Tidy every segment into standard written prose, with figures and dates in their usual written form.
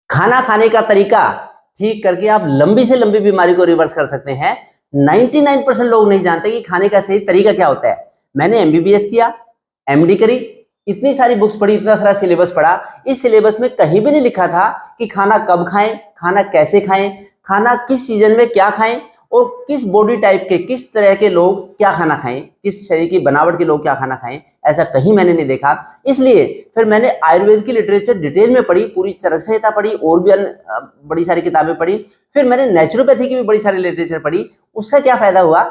खाना खाने का तरीका ठीक करके आप लंबी से लंबी बीमारी को रिवर्स कर सकते हैं। 99% लोग नहीं जानते कि खाने का सही तरीका क्या होता है। मैंने एमबीबीएस किया, एमडी करी, इतनी सारी बुक्स पढ़ी, इतना सारा सिलेबस पढ़ा। इस सिलेबस में कहीं भी नहीं लिखा था कि खाना कब खाएं, खाना कैसे खाएं, खाना किस सीजन में क्या खाएं और किस बॉडी टाइप के, किस तरह के लोग क्या खाना खाएं, किस शरीर की बनावट के लोग क्या खाना खाएं, ऐसा कहीं मैंने नहीं देखा। इसलिए फिर मैंने आयुर्वेद की लिटरेचर डिटेल में पढ़ी, पूरी चरक संहिता पढ़ी और भी बड़ी सारी किताबें पढ़ी। फिर मैंने नेचुरोपैथी की भी बड़ी सारी लिटरेचर पढ़ी। उसका क्या फायदा हुआ?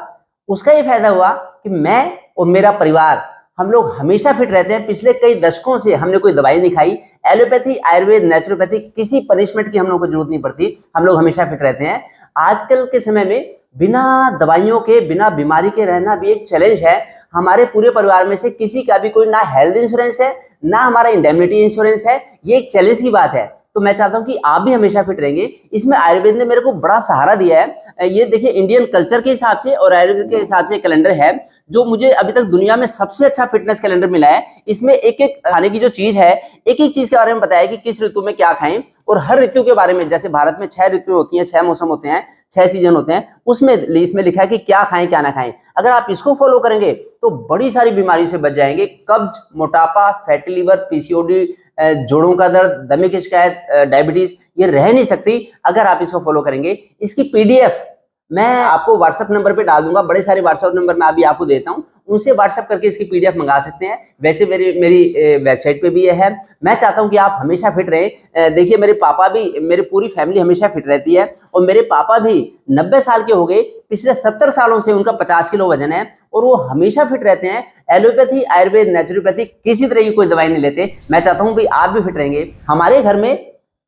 उसका ये फायदा हुआ कि मैं और मेरा परिवार, हम लोग हमेशा फिट रहते हैं। पिछले कई दशकों से हमने कोई दवाई नहीं खाई। एलोपैथी, आयुर्वेद, नेचुरोपैथी, किसी पनिशमेंट की हम लोग को जरूरत नहीं पड़ती, हम लोग हमेशा फिट रहते हैं। आजकल के समय में बिना दवाइयों के, बिना बीमारी के रहना भी एक चैलेंज है। हमारे पूरे परिवार में से किसी का भी कोई ना हेल्थ इंश्योरेंस है, ना हमारा इंडेमनिटी इंश्योरेंस है। ये एक चैलेंज की बात है। तो मैं चाहता हूं कि आप भी हमेशा फिट रहेंगे। इसमें आयुर्वेद ने मेरे को बड़ा सहारा दिया है। ये देखिए, इंडियन कल्चर के हिसाब से और आयुर्वेद के हिसाब से कैलेंडर है जो मुझे अभी तक दुनिया में सबसे अच्छा फिटनेस कैलेंडर मिला है। इसमें एक एक खाने की जो चीज है, एक एक चीज के बारे में बताया कि किस ऋतु में क्या खाएं, और हर ऋतु के बारे में, जैसे भारत में 6 ऋतु होती हैं, 6 मौसम होते हैं, 6 सीजन होते हैं, उसमें इसमें लिखा है कि क्या खाएं क्या ना खाएं। अगर आप इसको फॉलो करेंगे तो बड़ी सारी बीमारी से बच जाएंगे। कब्ज, मोटापा, फैटी लीवर, पीसीओडी, जोड़ों का दर्द, दमे की शिकायत, डायबिटीज, ये रह नहीं सकती अगर आप इसको फॉलो करेंगे। इसकी पीडीएफ मैं आपको व्हाट्सएप नंबर पे डाल दूंगा। बड़े सारे व्हाट्सएप नंबर मैं अभी आपको देता हूं, उनसे व्हाट्सएप करके इसकी पीडीएफ मंगा सकते हैं। वैसे मेरी वेबसाइट पे भी ये है। मैं चाहता हूं कि आप हमेशा फिट रहें। देखिए, मेरे पापा भी, मेरी पूरी फैमिली हमेशा फिट रहती है, और मेरे पापा भी 90 साल के हो गए। पिछले 70 सालों से उनका 50 किलो वजन है और वो हमेशा फिट रहते हैं। एलोपैथी, आयुर्वेद, नेचुरोपैथी, किसी तरह की कोई दवाई नहीं लेते। मैं चाहता हूँ भाई आप भी फिट रहेंगे। हमारे घर में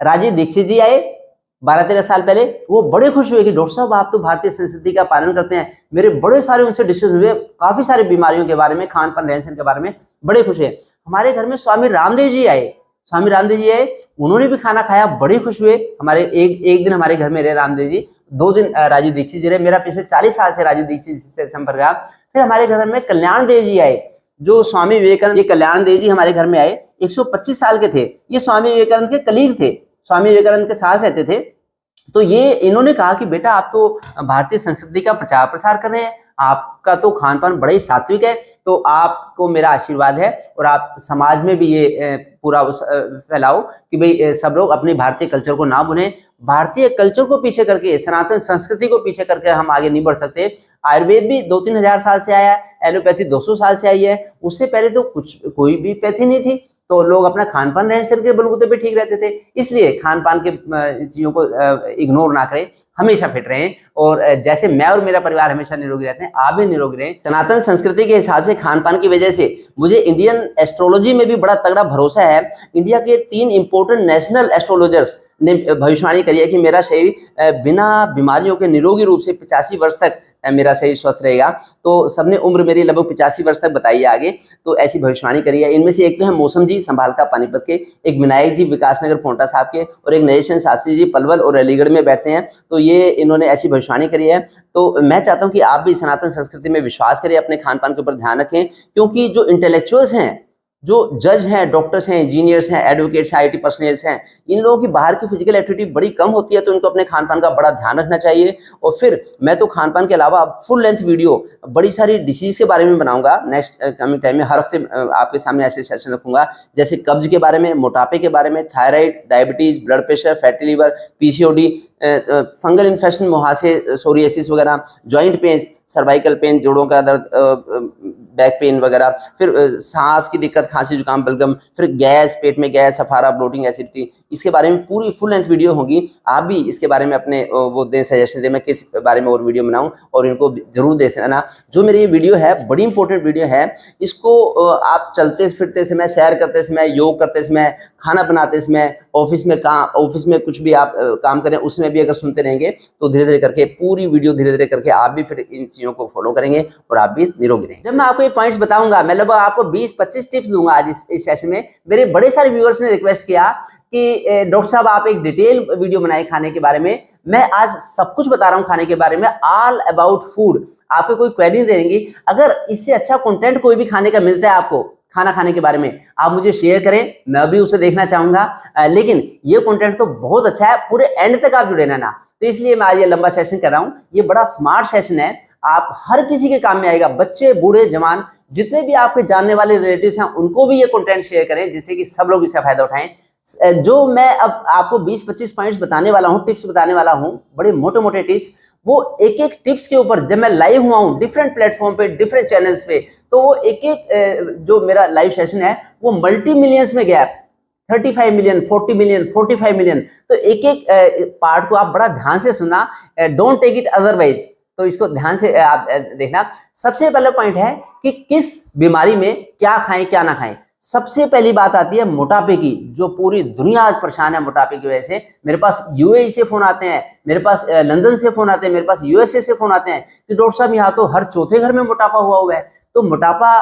राजीव दीक्षित जी आए 12-13 साल पहले। वो बड़े खुश हुए कि डॉक्टर साहब आप तो भारतीय संस्कृति का पालन करते हैं। मेरे बड़े सारे उनसे डिस्कशन हुए, काफी सारी बीमारियों के बारे में, खान पान, रहन सहन के बारे में, बड़े खुश हुए। हमारे घर में स्वामी रामदेव जी आए, उन्होंने भी खाना खाया, बड़े खुश हुए। हमारे एक दिन हमारे घर में रहे रामदेव जी, 2 दिन राजीव दीक्षित जी रहे। मेरा पिछले 40 साल से राजीव दीक्षित जी से संपर्क रहा। फिर हमारे घर में कल्याण देव जी आए, जो स्वामी विवेकानंद। ये कल्याण देव जी हमारे घर में आए, 125 साल के थे। ये स्वामी विवेकानंद के कलीग थे, स्वामी विवेकानंद के साथ रहते थे। तो ये इन्होंने कहा कि बेटा आप तो भारतीय संस्कृति का प्रचार प्रसार कर रहे हैं, आपका तो खान पान बड़ा ही सात्विक है, तो आपको मेरा आशीर्वाद है और आप समाज में भी ये पूरा फैलाओ कि भाई सब लोग अपने भारतीय कल्चर को ना भूलें। भारतीय कल्चर को पीछे करके, सनातन संस्कृति को पीछे करके हम आगे नहीं बढ़ सकते। आयुर्वेद भी 2-3 हजार साल से आया है, एलोपैथी 200 साल से आई है। उससे पहले तो कोई भी पैथी नहीं थी, तो लोग अपना खान पान, रहन सहन के बलबूते पे ठीक रहते थे। इसलिए खान पान के चीजों को इग्नोर ना करें, हमेशा फिट रहें। और जैसे मैं और मेरा परिवार हमेशा निरोगी रहते हैं, आप भी निरोगी रहें। सनातन संस्कृति के हिसाब से खान पान की वजह से मुझे इंडियन एस्ट्रोलॉजी में भी बड़ा तगड़ा भरोसा है। इंडिया के 3 इंपोर्टेंट नेशनल एस्ट्रोलॉजर्स ने भविष्यवाणी करी है कि मेरा शरीर बिना बीमारियों के निरोगी रूप से 85 वर्ष तक मेरा शरीर स्वस्थ रहेगा। तो सबने उम्र मेरी लगभग 85 वर्ष तक बताई है आगे, तो ऐसी भविष्यवाणी करी है। इनमें से एक तो है मौसम जी संभालका पानीपत के, एक विनायक जी विकासनगर पोंटा साहब के, और एक नरेशन शास्त्री जी पलवल और अलीगढ़ में बैठते हैं। तो ये इन्होंने ऐसी भविष्यवाणी करी है। तो मैं चाहता हूं कि आप भी सनातन संस्कृति में विश्वास करें, अपने खान पान के ऊपर ध्यान रखें, क्योंकि जो इंटेलेक्चुअल्स हैं, जो जज हैं, डॉक्टर्स हैं, इंजीनियर्स हैं, एडवोकेट्स हैं, आईटी पर्सनल्स हैं, इन लोगों की बाहर की फिजिकल एक्टिविटी बड़ी कम होती है, तो इनको अपने खान पान का बड़ा ध्यान रखना चाहिए। और फिर मैं तो खान पान के अलावा फुल लेंथ वीडियो बड़ी सारी डिसीज के बारे में बनाऊंगा नेक्स्ट कमिंग टाइम में। हर हफ्ते आपके सामने ऐसे सेशन रखूंगा, जैसे कब्ज के बारे में, मोटापे के बारे में, thyroid, diabetes, blood pressure, fatty liver, PCOD, fungal infection, मुहासे, सोरियासिस वगैरह, ज्वाइंट पेन, सर्वाइकल पेन, जोड़ों का दर्द, बैक पेन वगैरह, फिर सांस की दिक्कत, खांसी जुकाम बलगम, फिर गैस, पेट में गैस, सफारा, ब्लोटिंग, एसिडिटी, इसके बारे में पूरी फुल लेंथ वीडियो होगी। आप भी इसके बारे में अपने वो दें, सजेशन दें मैं किस बारे में और वीडियो बनाऊं, और इनको जरूर देख लेना। जो मेरी ये वीडियो है बड़ी इंपॉर्टेंट वीडियो है, इसको आप चलते फिरते समय, सैर करते समय, योग करते समय, खाना बनाते समय, ऑफिस में कुछ भी आप काम करें उसमें भी अगर सुनते रहेंगे तो धीरे धीरे करके पूरी वीडियो धीरे धीरे करके आप भी फिर इन चीजों को फॉलो करेंगे और आप भी निरोगी रहेंगे। जब मैं आपको ये पॉइंट्स बताऊंगा, मैं लगभग आपको 20-25 टिप्स दूंगा आज इस सेशन में। मेरे बड़े सारे व्यूअर्स ने रिक्वेस्ट किया कि डॉक्टर साहब आप एक डिटेल वीडियो बनाए खाने के बारे में। मैं आज सब कुछ बता रहा हूं खाने के बारे में, ऑल अबाउट फूड। आपको कोई क्वेरी नहीं रहेंगी। अगर इससे अच्छा कंटेंट कोई भी खाने का मिलता है आपको खाना खाने के बारे में, आप मुझे शेयर करें, मैं भी उसे देखना चाहूंगा। लेकिन ये कंटेंट तो बहुत अच्छा है, पूरे एंड तक आप जुड़े रहना। तो इसलिए मैं आज ये लंबा सेशन कर रहा हूँ। ये बड़ा स्मार्ट सेशन है, आप हर किसी के काम में आएगा, बच्चे बूढ़े जवान, जितने भी आपके जानने वाले रिलेटिव्स हैं उनको भी ये कंटेंट शेयर करें, जिससे कि सब लोग इसका फायदा उठाएं। जो मैं अब आपको 20-25 पॉइंट्स बताने वाला हूँ, टिप्स बताने वाला हूँ, बड़े मोटे मोटे टिप्स, वो एक एक टिप्स के ऊपर जब मैं लाइव हुआ हूँ डिफरेंट प्लेटफॉर्म पे, डिफरेंट चैनल्स पे, तो वो एक एक जो मेरा लाइव सेशन है वो मल्टी मिलियंस में गया, 35 मिलियन, 40 मिलियन, 45 मिलियन। तो एक एक पार्ट को आप बड़ा ध्यान से सुनना, डोंट टेक इट अदरवाइज। तो इसको ध्यान से आप देखना। सबसे पहला पॉइंट है कि किस बीमारी में क्या खाएं क्या ना खाएं। सबसे पहली बात आती है मोटापे की, जो पूरी दुनिया आज परेशान है मोटापे की वजह से। मेरे पास यूएई से फोन आते हैं, मेरे पास लंदन से फोन आते हैं, मेरे पास यूएसए से फोन आते हैं कि डॉक्टर साहब यहाँ तो हर चौथे घर में मोटापा हुआ है। तो मोटापा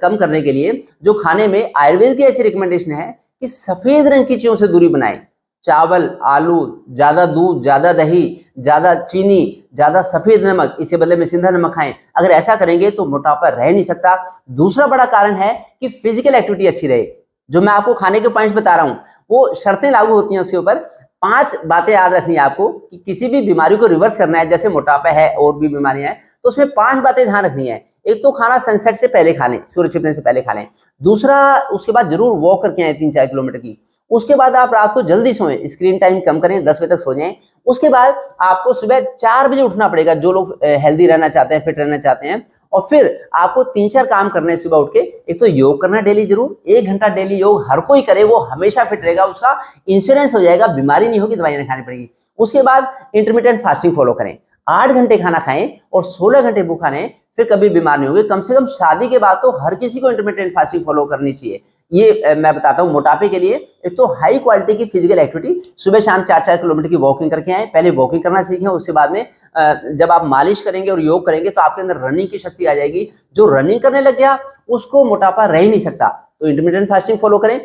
कम करने के लिए जो खाने में आयुर्वेद की ऐसी रिकमेंडेशन है कि सफेद रंग की चीजों से दूरी बनाएं। चावल, आलू, ज्यादा दूध, ज्यादा दही, ज्यादा चीनी, ज्यादा सफेद नमक, इसके बदले में सिंधा नमक खाएं। अगर ऐसा करेंगे तो मोटापा रह नहीं सकता। दूसरा बड़ा कारण है कि फिजिकल एक्टिविटी अच्छी रहे। जो मैं आपको खाने के पॉइंट्स बता रहा हूं वो शर्तें लागू होती हैं उसके ऊपर। 5 बातें याद रखनी है आपको कि किसी भी बीमारी को रिवर्स करना है, जैसे मोटापा है और भी बीमारियां हैं, तो उसमें 5 बातें ध्यान रखनी है। एक तो खाना सनसेट से पहले खा लें, सूर्य छिपने से पहले खा लें। दूसरा, उसके बाद जरूर वॉक करके आए 3-4 किलोमीटर की। उसके बाद आप रात को जल्दी सोएं, स्क्रीन टाइम कम करें, 10 बजे तक सो जाएं। उसके बाद आपको सुबह 4 बजे उठना पड़ेगा, जो लोग हेल्दी रहना चाहते हैं, फिट रहना चाहते हैं। और फिर आपको 3-4 काम करने हैं सुबह उठ के। एक तो योग करना डेली, जरूर 1 घंटा डेली योग हर कोई करे, वो हमेशा फिट रहेगा, उसका इंश्योरेंस हो जाएगा, बीमारी नहीं होगी, दवाई नहीं खानी पड़ेगी। उसके बाद इंटरमिटेंट फास्टिंग फॉलो करें, 8 घंटे खाना खाएं और 16 घंटे भूखा रहें, फिर कभी बीमार नहीं होंगे। कम से कम शादी के बाद तो हर किसी को इंटरमिटेंट फास्टिंग फॉलो करनी चाहिए। ये मैं बताता हूँ मोटापे के लिए। एक तो हाई क्वालिटी की फिजिकल एक्टिविटी, सुबह शाम 4-4 किलोमीटर की वॉकिंग करके आए। पहले वॉकिंग करना सीखें, उसके बाद में जब आप मालिश करेंगे और योग करेंगे तो आपके अंदर रनिंग की शक्ति आ जाएगी। जो रनिंग करने लग गया उसको मोटापा रह ही नहीं सकता। तो इंटरमिटेंट फास्टिंग फॉलो करें,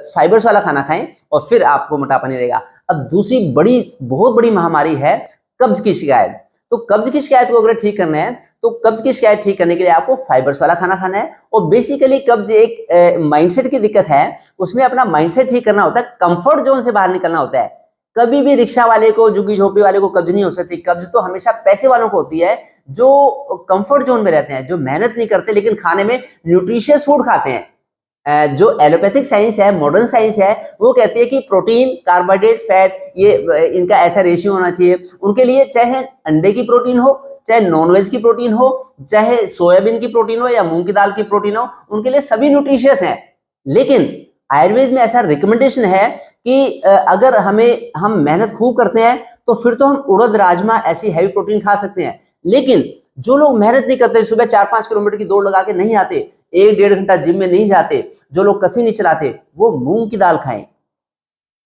फाइबर्स वाला खाना खाएं और फिर आपको मोटापा नहीं रहेगा। अब दूसरी बहुत बड़ी महामारी है कब्ज की शिकायत। तो कब्ज की शिकायत को अगर ठीक करना है तो कब्ज की शिकायत ठीक करने के लिए आपको फाइबर्स वाला खाना खाना है। और बेसिकली कब्ज एक माइंडसेट की दिक्कत है, उसमें अपना माइंडसेट ठीक करना होता है, कंफर्ट जोन से बाहर निकलना होता है। कभी भी रिक्शा वाले को, झुग्गी झोपड़ी वाले को कब्ज नहीं हो सकती। कब्ज तो हमेशा पैसे वालों को होती है, जो कंफर्ट जोन में रहते हैं, जो मेहनत नहीं करते लेकिन खाने में न्यूट्रिशियस फूड खाते हैं। जो एलोपैथिक साइंस है, मॉडर्न साइंस है, वो कहती है कि प्रोटीन, कार्बोहाइड्रेट, फैट, ये इनका ऐसा रेशियो होना चाहिए। उनके लिए चाहे अंडे की प्रोटीन हो, चाहे नॉनवेज की प्रोटीन हो, चाहे सोयाबीन की प्रोटीन हो या मूंग की दाल की प्रोटीन हो, उनके लिए सभी न्यूट्रिशियस हैं। लेकिन आयुर्वेद में ऐसा रिकमेंडेशन है कि अगर हम मेहनत खूब करते हैं तो फिर तो हम उड़द, राजमा ऐसी हैवी प्रोटीन खा सकते हैं। लेकिन जो लोग मेहनत नहीं करते, सुबह 4-5 किलोमीटर की दौड़ लगा के नहीं आते, 1-1.5 घंटा जिम में नहीं जाते, जो लोग कसी नहीं चलाते, वो मूंग की दाल खाएं।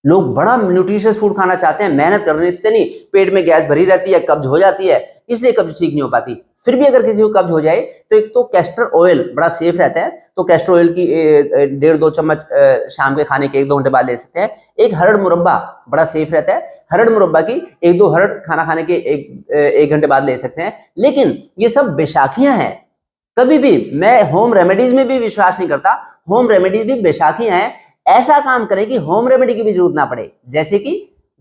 लोग बड़ा न्यूट्रिशियस फूड खाना चाहते हैं, मेहनत करने इतनी, पेट में गैस भरी रहती है, कब्ज हो जाती है, इसलिए कब्ज ठीक नहीं हो पाती। फिर भी अगर किसी को कब्ज हो जाए तो एक तो कैस्टर ऑयल बड़ा सेफ रहता है, तो कैस्टर ऑयल की 1.5-2 चम्मच शाम के खाने के 1-2 घंटे बाद ले सकते हैं। एक हरड़ मुरब्बा बड़ा सेफ रहता है, हरड़ मुरब्बा की 1-2 हरड़ खाना खाने के 1 घंटे बाद ले सकते हैं। लेकिन ये सब बेशाखियां हैं। कभी भी मैं होम रेमेडीज में भी विश्वास नहीं करता, होम रेमेडीज भी बेशाखियां हैं। ऐसा काम करें कि होम रेमेडी की भी जरूरत ना पड़े, जैसे कि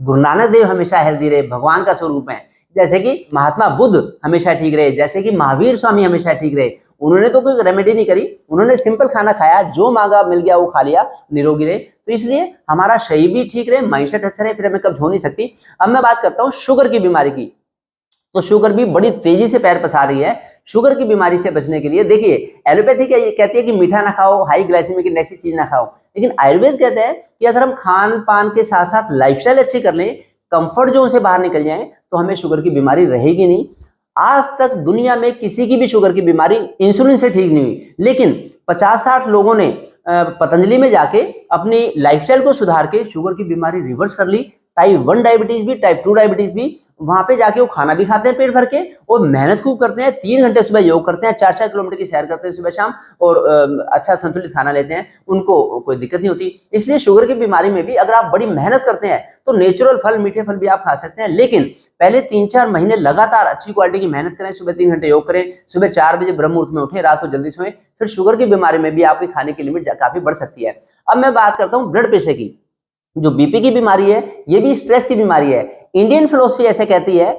गुरु नानक देव हमेशा हेल्दी रहे, भगवान का स्वरूप है, जैसे कि महात्मा बुद्ध हमेशा ठीक रहे, जैसे कि महावीर स्वामी हमेशा ठीक रहे। उन्होंने तो कोई रेमेडी नहीं करी, उन्होंने सिंपल खाना खाया, जो मांगा मिल गया वो खा लिया, निरोगी रहे। तो इसलिए हमारा शरीर भी ठीक रहे, माइंडसेट अच्छा रहे, फिर हमें कब्ज हो नहीं सकती। अब मैं बात करता हूँ शुगर की बीमारी की। तो शुगर भी बड़ी तेजी से पैर पसार रही है। शुगर की बीमारी से बचने के लिए देखिए, एलोपैथी कहती है कि मीठा ना खाओ, हाई ग्लाइसेमिक इंडेक्स की चीज ना खाओ, लेकिन आयुर्वेद कहते हैं कि अगर हम खान पान के साथ साथ लाइफस्टाइल अच्छी कर लें, कंफर्ट जोन से बाहर निकल जाएं, तो हमें शुगर की बीमारी रहेगी नहीं। आज तक दुनिया में किसी की भी शुगर की बीमारी इंसुलिन से ठीक नहीं हुई, लेकिन 50-60 लोगों ने पतंजलि में जाके अपनी लाइफस्टाइल को सुधार के शुगर की बीमारी रिवर्स कर ली, टाइप 1 डायबिटीज भी, टाइप 2 डायबिटीज भी, वहां पे जाके वो खाना भी खाते हैं पेट भर के और मेहनत खूब करते हैं, 3 घंटे सुबह योग करते हैं, 4-4 किलोमीटर की सैर करते हैं सुबह शाम और अच्छा संतुलित खाना लेते हैं, उनको कोई दिक्कत नहीं होती। इसलिए शुगर की बीमारी में भी अगर आप बड़ी मेहनत करते हैं तो नेचुरल फल, मीठे फल भी आप खा सकते हैं, लेकिन पहले 3-4 महीने लगातार अच्छी क्वालिटी की मेहनत करें, सुबह 3 घंटे योग करें, सुबह 4 बजे ब्रह्म मुहूर्त में उठें, रात को जल्दी सोएं, फिर शुगर की बीमारी में भी आपकी खाने की लिमिट काफी बढ़ सकती है। अब मैं बात करता हूँ ब्लड प्रेशर की। जो बीपी की बीमारी है ये भी स्ट्रेस की बीमारी है। इंडियन फिलोसफी ऐसे कहती है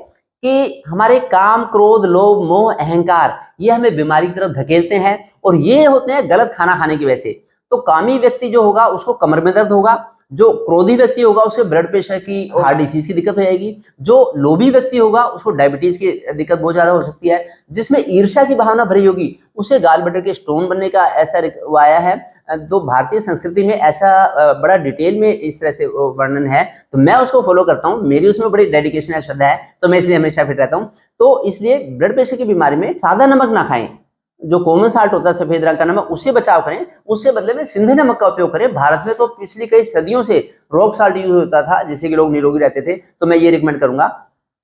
कि हमारे काम, क्रोध, लोभ, मोह, अहंकार ये हमें बीमारी की तरफ धकेलते हैं और ये होते हैं गलत खाना खाने की वजह से। तो कामी व्यक्ति जो होगा उसको कमर में दर्द होगा, जो क्रोधी व्यक्ति होगा उसे ब्लड प्रेशर की, हार्ट डिसीज की दिक्कत हो जाएगी, जो लोभी व्यक्ति होगा उसको डायबिटीज की दिक्कत बहुत ज्यादा हो सकती है, जिसमें ईर्ष्या की भावना भरी होगी उसे गाल ब्लैडर के स्टोन बनने का ऐसा आया है। तो भारतीय संस्कृति में ऐसा बड़ा डिटेल में इस तरह से वर्णन है, तो मैं उसको फॉलो करता हूँ, मेरी उसमें बड़ी डेडिकेशन है, श्रद्धा है, तो मैं इसलिए हमेशा फिट रहता हूँ। तो इसलिए ब्लड प्रेशर की बीमारी में सादा नमक ना खाएं, जो कॉमन साल्ट होता है सफेद रंग का नमक, उससे बचाव करें, उससे बदले में सिंधे नमक का उपयोग करें। भारत में तो पिछली कई सदियों से रॉक साल्ट यूज होता था जिससे कि लोग निरोगी रहते थे, तो मैं ये रिकमेंड करूंगा।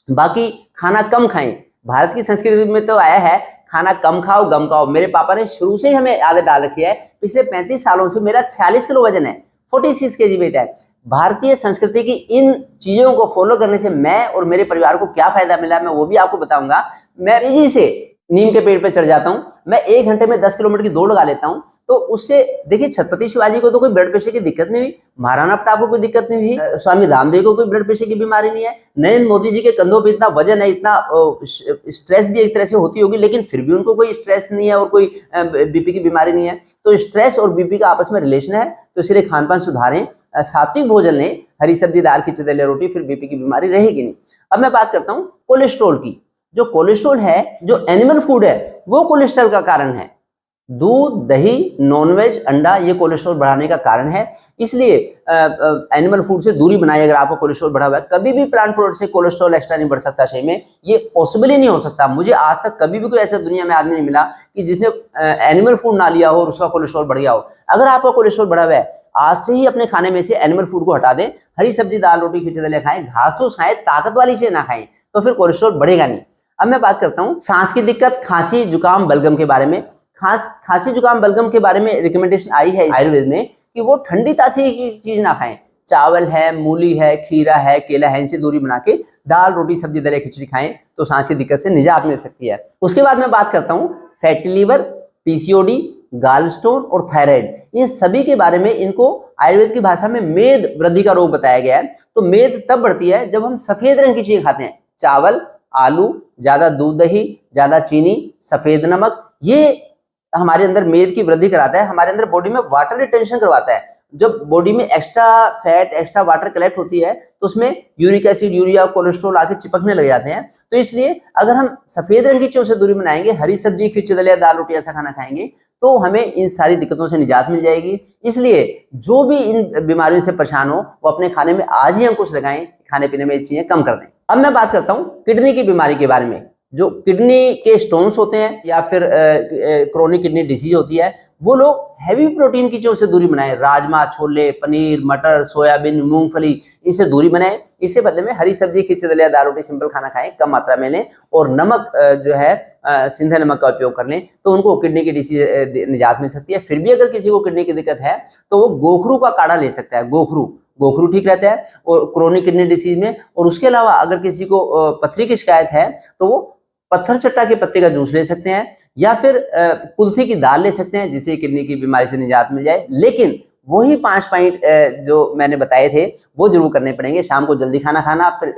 बाकी खाना कम खाएं, भारत की संस्कृति में तो आया है खाना कम खाओ गम खाओ। मेरे पापा ने शुरू से ही हमें आदत डाल रखी है, पिछले 35 सालों से मेरा 46 किलो वजन है, 46 kg वेट है। भारतीय संस्कृति की इन चीजों को फॉलो करने से मैं और मेरे परिवार को क्या फायदा मिला मैं वो भी आपको बताऊंगा। मैं तेजी से नीम के पेड़ पे चढ़ जाता हूँ, मैं 1 घंटे में 10 किलोमीटर की दौड़ लगा लेता हूँ, तो उससे देखिए छत्रपति शिवाजी को तो कोई ब्लड प्रेशर की दिक्कत नहीं हुई, महाराणा प्रताप को कोई दिक्कत नहीं हुई, स्वामी रामदेव को कोई ब्लड प्रेशर की बीमारी नहीं है, नरेंद्र मोदी जी के कंधों पे इतना वजन है, इतना स्ट्रेस भी एक तरह से होती होगी, लेकिन फिर भी उनको कोई स्ट्रेस नहीं है और कोई बीपी की बीमारी नहीं है। तो स्ट्रेस और बीपी का आपस में रिलेशन है, तो इसलिए खान पान सुधारें, सात्विक भोजन लें, हरी सब्जी, दाल, खिचड़ी, दलिया, रोटी, फिर बीपी की बीमारी रहेगी नहीं। अब मैं बात करता हूँ कोलेस्ट्रॉल की। जो कोलेस्ट्रॉल है, जो एनिमल फूड है, वो कोलेस्ट्रॉल का कारण है। दूध, दही, नॉनवेज, अंडा ये कोलेस्ट्रॉल बढ़ाने का कारण है, इसलिए एनिमल फूड से दूरी बनाइए। अगर आपको कोलेस्ट्रॉल बढ़ा हुआ है, कभी भी प्लांट प्रोडक्ट से कोलेस्ट्रॉल एक्स्ट्रा नहीं बढ़ सकता शरीर में, ये पॉसिबल ही नहीं हो सकता। मुझे आज तक कभी भी कोई ऐसा दुनिया में आदमी नहीं मिला कि जिसने एनिमल फूड ना लिया हो और उसका कोलेस्ट्रॉल बढ़ गया हो। अगर आपका कोलेस्ट्रॉल बढ़ा हुआ है, आज से ही अपने खाने में से एनिमल फूड को हटा दें, हरी सब्जी, दाल, रोटी, खिचड़ी, दलिया खाएं, घास फूस खाएं, ताकत वाली चीजें ना खाएं, तो फिर कोलेस्ट्रॉल बढ़ेगा नहीं। अब मैं बात करता हूँ सांस की दिक्कत, खांसी, जुकाम, बलगम के बारे में। खांसी, जुकाम, बलगम के बारे में रिकमेंडेशन आई है आयुर्वेद में कि वो ठंडी तासी की चीज ना खाएं। चावल है, मूली है, खीरा है, केला है, इनसे दूरी बना के दाल, रोटी, सब्जी, दलिया, खिचड़ी खाएं, तो सांस की दिक्कत से निजात मिल सकती है। उसके बाद मैं बात करता हूँ फैटी लीवर, पीसीओडी, गाल स्टोन और थायराइड। इन सभी के बारे में इनको आयुर्वेद की भाषा में मेद वृद्धि का रोग बताया गया है। तो मेद तब बढ़ती है जब हम सफेद रंग की चीजें खाते हैं, चावल, आलू, ज्यादा दूध, दही, ज्यादा चीनी, सफेद नमक, ये हमारे अंदर मेद की वृद्धि कराता है, हमारे अंदर बॉडी में वाटर रिटेंशन करवाता है। जब बॉडी में extra fat, extra water collect होती है तो उसमें यूरिक एसिड, यूरिया, कोलेस्ट्रॉल आके चिपकने लग जाते हैं। तो इसलिए अगर हम सफेद रंग की चीजों से दूरी बनाएंगे, हरी सब्जी, खिचड़ी, दलिया, दाल, रोटी ऐसा खाना खाएंगे, तो हमें इन सारी दिक्कतों से निजात मिल जाएगी। इसलिए जो भी इन बीमारियों से परेशान हो वो अपने खाने में आज ही अंकुश लगाएं, खाने पीने में ये चीजें कम कर दें। अब मैं बात करता हूँ किडनी की बीमारी के बारे में। जो किडनी के स्टोन्स होते हैं या फिर क्रोनिक किडनी डिसीज होती है, वो लोग हैवी प्रोटीन की चीजों से दूरी बनाएं, राजमा, छोले, पनीर, मटर, सोयाबीन, मूंगफली, इनसे दूरी बनाएं। इससे बदले में हरी सब्जी, खिचड़ी, दलिया, दाल, रोटी, सिंपल खाना खाएं, कम मात्रा में लें, और नमक जो है सिंधे नमक का उपयोग कर लें, तो उनको किडनी की डिसीज निजात मिल सकती है। फिर भी अगर किसी को किडनी की दिक्कत है तो वो गोखरू का काढ़ा ले सकता है। गोखरू ठीक रहता है और क्रोनिक किडनी डिसीज में। और उसके अलावा अगर किसी को पथरी की शिकायत है तो वो पत्थर चट्टा के पत्ते का जूस ले सकते हैं, या फिर कुल्थी की दाल ले सकते हैं, जिससे किडनी की बीमारी से निजात मिल जाए। लेकिन वही 5 पॉइंट जो मैंने बताए थे वो जरूर करने पड़ेंगे। शाम को जल्दी खाना खाना, फिर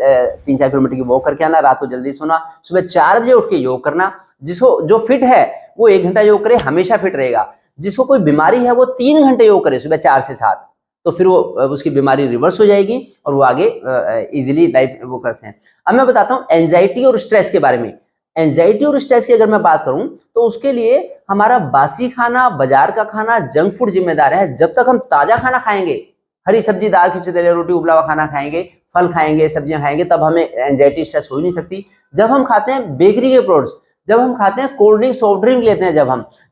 3-4 किलोमीटर की वॉक करके आना, रात को जल्दी सोना, सुबह 4 बजे उठ के योग करना। जिसको जो फिट है वो 1 घंटा योग करे, हमेशा फिट रहेगा। जिसको कोई बीमारी है वो 3 घंटे योग करे, सुबह 4 से 7, तो फिर वो उसकी बीमारी रिवर्स हो जाएगी और वो आगे इजीली लाइफ वो करते हैं। अब मैं बताता हूँ एंजाइटी और स्ट्रेस के बारे में। एंजाइटी और स्ट्रेस की अगर मैं बात करूं तो उसके लिए हमारा बासी खाना, बाजार का खाना, जंक फूड जिम्मेदार है। जब तक हम ताजा खाना खाएंगे, हरी सब्जी, दाल, खिचड़ी, दलिया, रोटी, उबला हुआ खाना खाएंगे, फल खाएंगे, सब्जियां खाएंगे, तब हमें एंजाइटी, स्ट्रेस हो ही नहीं सकती। जब हम खाते हैं बेकरी के प्रोडक्ट्स, जब हम खाते हैं कोल्ड ड्रिंक, सॉफ्ट ड्रिंक लेते हैं,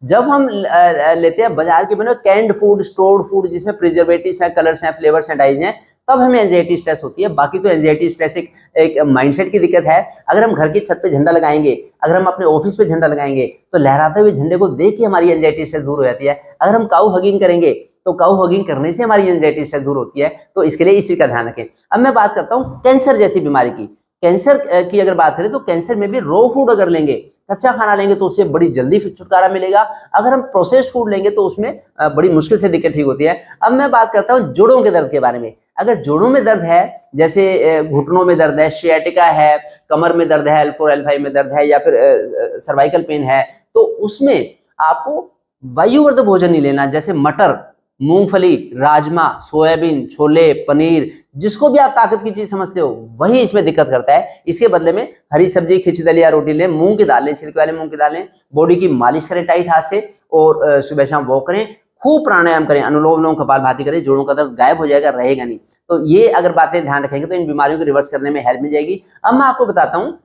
जब हम लेते हैं बाजार के बने कैंड फूड, स्टोर्ड फूड, जिसमें प्रिजर्वेटिव्स हैं, कलर्स हैं, फ्लेवर्स हैं, डाइज हैं, तब हमें एंजाइटी स्ट्रेस होती है। बाकी तो एंजाइटी स्ट्रेस एक माइंडसेट की दिक्कत है। अगर हम घर की छत पे झंडा लगाएंगे, अगर हम अपने ऑफिस पे झंडा लगाएंगे, तो लहराते हुए झंडे को देख के हमारी एंजाइटी स्ट्रेस दूर हो जाती है। अगर हम काऊ हगिंग करेंगे तो काऊ हगिंग करने से हमारी एंजाइटी स्ट्रेस दूर होती है। तो इसके लिए इसी का ध्यान रखें। अब मैं बात करता हूँ कैंसर जैसी बीमारी की। कैंसर की अगर बात करें तो कैंसर में भी रॉ फूड अगर लेंगे, कच्चा खाना लेंगे, तो उससे बड़ी जल्दी छुटकारा मिलेगा। अगर हम प्रोसेस्ड फूड लेंगे तो उसमें बड़ी मुश्किल से दिक्कत ठीक होती है। अब मैं बात करता हूँ जोड़ों के दर्द के बारे में। अगर जोड़ों में दर्द है, जैसे घुटनों में दर्द है, शियाटिका है, कमर में दर्द है, L4 L5 में दर्द है, या फिर सर्वाइकल पेन है, तो उसमें आपको वायुवर्धक भोजन नहीं लेना, जैसे मटर, मूंगफली, राजमा, सोयाबीन, छोले, पनीर, जिसको भी आप ताकत की चीज समझते हो वही इसमें दिक्कत करता है। इसके बदले में हरी सब्जी, खिचड़ी दलिया रोटी लें, मूंग की दाल लें, छिलके वाले मूंग की दाल लें, बॉडी की मालिश करें टाइट हाथ से, और सुबह शाम वॉक करें, खूब प्राणायाम करें, अनुलोम विलोम, कपालभाति करें, जोड़ों का दर्द गायब हो जाएगा, रहेगा नहीं। तो ये अगर बातें ध्यान रखेंगे तो इन बीमारियों को रिवर्स करने में हेल्प मिल जाएगी। अब मैं आपको बताता हूँ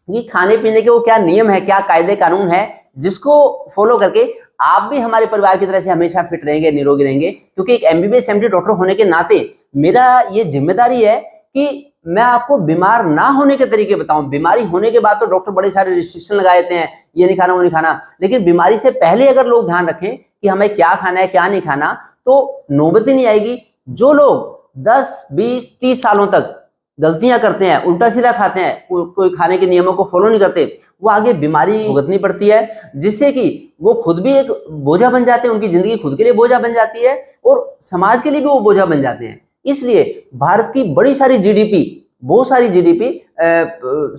कि खाने पीने के वो क्या नियम है, क्या कायदे कानून है, जिसको फॉलो करके आप भी हमारे परिवार की तरह से हमेशा फिट रहेंगे, निरोगी रहेंगे। क्योंकि एक MBBS MD डॉक्टर होने के नाते मेरा ये जिम्मेदारी है कि मैं आपको बीमार ना होने के तरीके बताऊं। बीमारी होने के बाद तो डॉक्टर बड़े सारे रिस्ट्रिक्शन लगा देते हैं, ये नहीं खाना, वो नहीं खाना, लेकिन बीमारी से पहले अगर लोग ध्यान रखें कि हमें क्या खाना है, क्या नहीं खाना, तो नौबत ही नहीं आएगी। जो लोग 10, 20, 30 सालों तक गलतियां करते हैं, उल्टा सीधा खाते हैं, कोई खाने के नियमों को फॉलो नहीं करते, वो आगे बीमारी भुगतनी पड़ती है, जिससे कि वो खुद भी एक बोझा बन जाते हैं, उनकी जिंदगी खुद के लिए बोझा बन जाती है और समाज के लिए भी वो बोझा बन जाते हैं। इसलिए भारत की बड़ी सारी GDP, बहुत सारी GDP